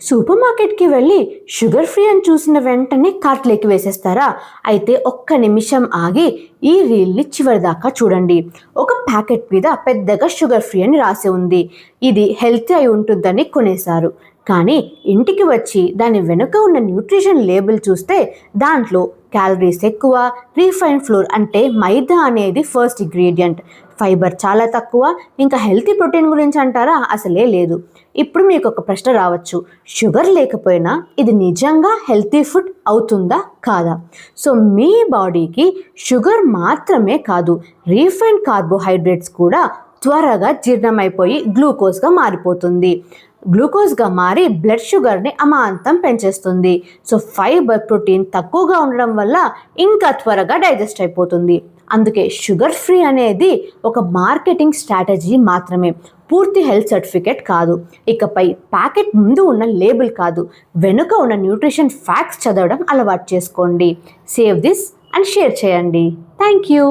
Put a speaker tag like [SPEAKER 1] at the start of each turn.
[SPEAKER 1] Super మార్కెట్కి వెళ్ళి sugar free అని చూసిన వెంటనే కార్ట్లోకి వేసేస్తారా? అయితే ఒక్క నిమిషం ఆగి ఈ రీల్ని చివరిదాకా చూడండి. ఒక ప్యాకెట్ మీద పెద్దగా షుగర్ ఫ్రీ అని రాసి ఉంది. ఇది హెల్తీ అయి ఉంటుందని కొనేశారు. కానీ ఇంటికి వచ్చి దాని వెనుక ఉన్న న్యూట్రిషన్ లేబుల్ చూస్తే దాంట్లో క్యాలరీస్ ఎక్కువ, రీఫైన్ ఫ్లోర్ అంటే మైదా అనేది ఫస్ట్ ఇంగ్రీడియంట్, ఫైబర్ చాలా తక్కువ, ఇంకా హెల్తీ ప్రోటీన్ గురించి అంటారా? అసలే లేదు. ఇప్పుడు మీకు ఒక ప్రశ్న రావచ్చు, షుగర్ లేకపోయినా ఇది నిజంగా హెల్తీ ఫుడ్ అవుతుందా కాదా? సో మీ బాడీకి షుగర్ మాత్రమే కాదు, రీఫైన్ కార్బోహైడ్రేట్స్ కూడా త్వరగా జీర్ణమైపోయి గ్లూకోజ్గా మారిపోతుంది. గ్లూకోజ్గా మారి బ్లడ్ షుగర్ని అమాంతం పెంచేస్తుంది. సో ఫైబర్, ప్రోటీన్ తక్కువగా ఉండడం వల్ల ఇంకా త్వరగా డైజెస్ట్ అయిపోతుంది. అందుకే షుగర్ ఫ్రీ అనేది ఒక మార్కెటింగ్ స్ట్రాటజీ మాత్రమే, పూర్తి హెల్త్ సర్టిఫికేట్ కాదు. ఇకపై ప్యాకెట్ ముందు ఉన్న లేబుల్ కాదు, వెనుక ఉన్న న్యూట్రిషన్ ఫ్యాక్ట్స్ చదవడం అలవాటు చేసుకోండి. సేవ్ దిస్ అండ్ షేర్ చేయండి. Thank you.